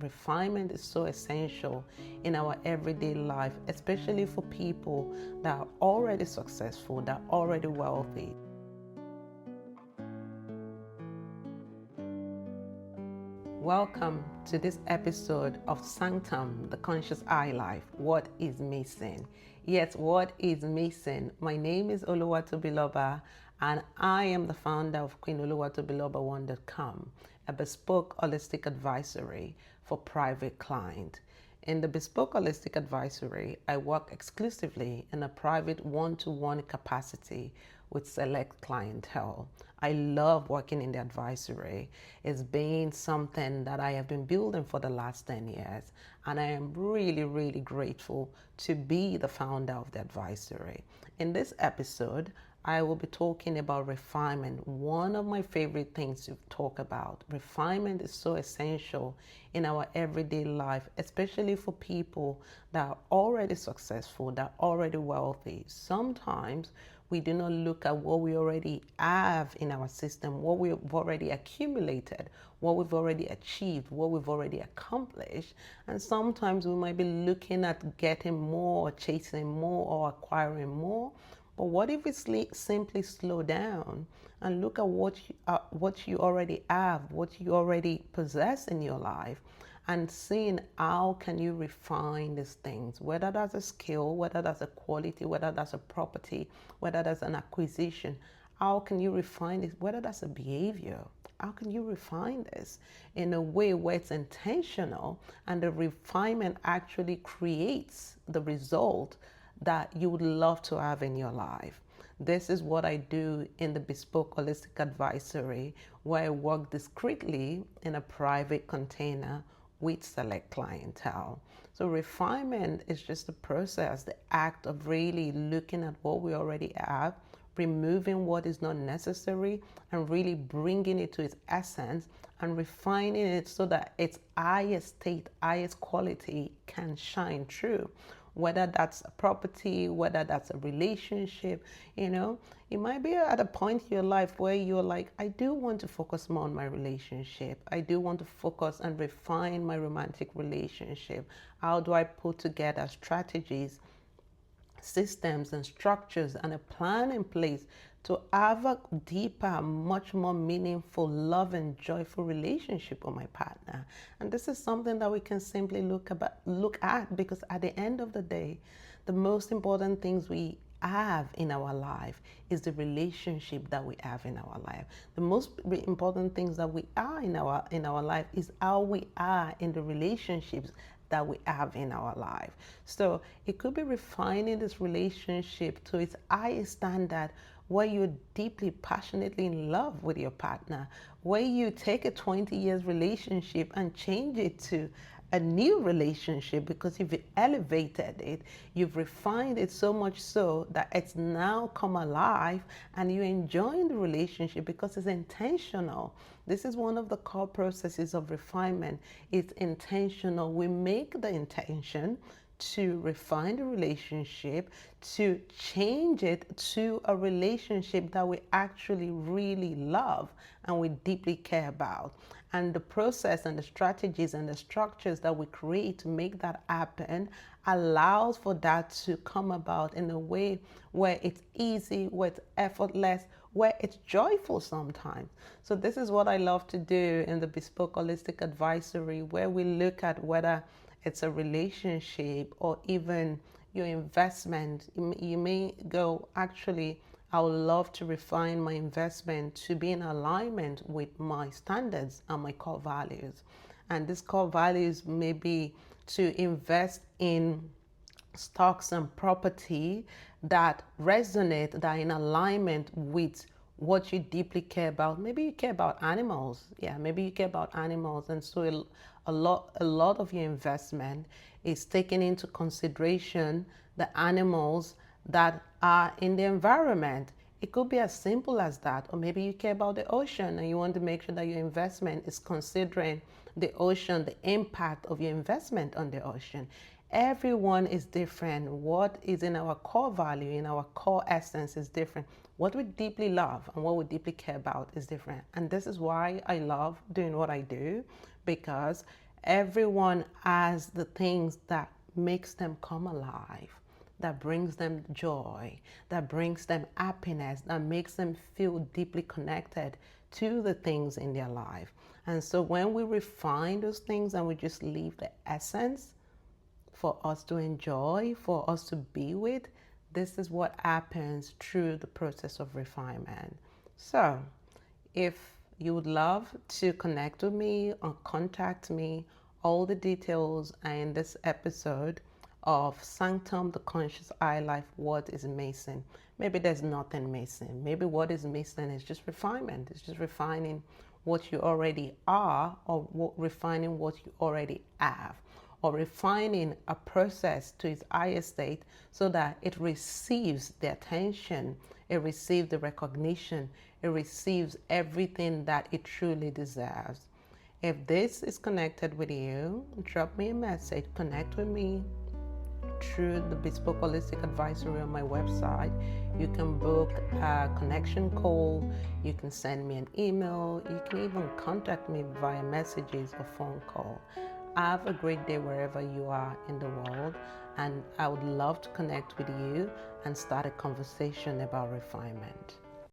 Refinement is so essential in our everyday life, especially for people that are already successful, that are already wealthy. Welcome to this episode of Sanctum, the Conscious Eye Life. What is missing? Yes, what is missing? My name is Oluwatobiloba, and I am the founder of Oluwatobiloba1.com, a bespoke holistic advisory for private clients. In the Bespoke Holistic Advisory, I work exclusively in a private one-to-one capacity with select clientele. I love working in the advisory. It's been something that I have been building for the last 10 years, and I am really grateful to be the founder of the advisory. In this episode, I will be talking about refinement, one of my favorite things to talk about. Refinement is so essential in our everyday life, especially for people that are already successful, that are already wealthy. Sometimes we do not look at what we already have in our system, what we've already accumulated, what we've already achieved, what we've already accomplished. And sometimes we might be looking at getting more, or chasing more, or acquiring more. But what if we simply slow down and look at what you already have, what you already possess in your life, and seeing how can you refine these things, whether that's a skill, whether that's a quality, whether that's a property, whether that's an acquisition. How can you refine this, whether that's a behavior? How can you refine this in a way where it's intentional and the refinement actually creates the result that you would love to have in your life? This is what I do in the Bespoke Holistic Advisory, where I work discreetly in a private container with select clientele. So refinement is just a process, the act of really looking at what we already have, removing what is not necessary, and really bringing it to its essence and refining it so that its highest state, highest quality can shine through. Whether that's a property, whether that's a relationship, it might be at a point in your life where you're like, I do want to focus more on my relationship. I do want to focus and refine my romantic relationship. How do I put together strategies, systems and structures and a plan in place to have a deeper, much more meaningful, love and joyful relationship with my partner? And this is something that we can simply look at, because at the end of the day, the most important things we have in our life is the relationship that we have in our life. The most important things that we are in our life is how we are in the relationships that we have in our life. So it could be refining this relationship to its highest standard, where you're deeply, passionately in love with your partner, where you take a 20 years relationship and change it to a new relationship because you've elevated it, you've refined it so much so that it's now come alive and you're enjoying the relationship because it's intentional. This is one of the core processes of refinement. It's intentional. We make the intention to refine the relationship, to change it to a relationship that we actually really love and we deeply care about. And the process and the strategies and the structures that we create to make that happen allows for that to come about in a way where it's easy, where it's effortless, where it's joyful sometimes. So this is what I love to do in the Bespoke Holistic Advisory, where we look at whether it's a relationship or even your investment. You may go, actually, I would love to refine my investment to be in alignment with my standards and my core values. And these core values may be to invest in stocks and property that resonate, that are in alignment with what you deeply care about. Maybe you care about animals. Yeah, maybe you care about animals. And so a lot of your investment is taking into consideration the animals that are in the environment. It could be as simple as that. Or maybe you care about the ocean and you want to make sure that your investment is considering the ocean, the impact of your investment on the ocean. Everyone is different. What is in our core value, in our core essence is different. What we deeply love and what we deeply care about is different. And this is why I love doing what I do, because Everyone has the things that makes them come alive, that brings them joy, that brings them happiness, that makes them feel deeply connected to the things in their life. And so when we refine those things and we just leave the essence for us to enjoy, for us to be with, this is what happens through the process of refinement. So if you would love to connect with me or contact me, all the details are in this episode of Sanctum, the Conscious I Life. What is missing? Maybe there's nothing missing. Maybe what is missing is just refinement. It's just refining what you already are, or refining what you already have, or refining a process to its highest state so that it receives the attention, it receives the recognition, it receives everything that it truly deserves. If this is connected with you, drop me a message, connect with me through the Bespoke Holistic Advisory on my website. You can book a connection call, you can send me an email, you can even contact me via messages or phone call. Have a great day wherever you are in the world, and I would love to connect with you and start a conversation about refinement.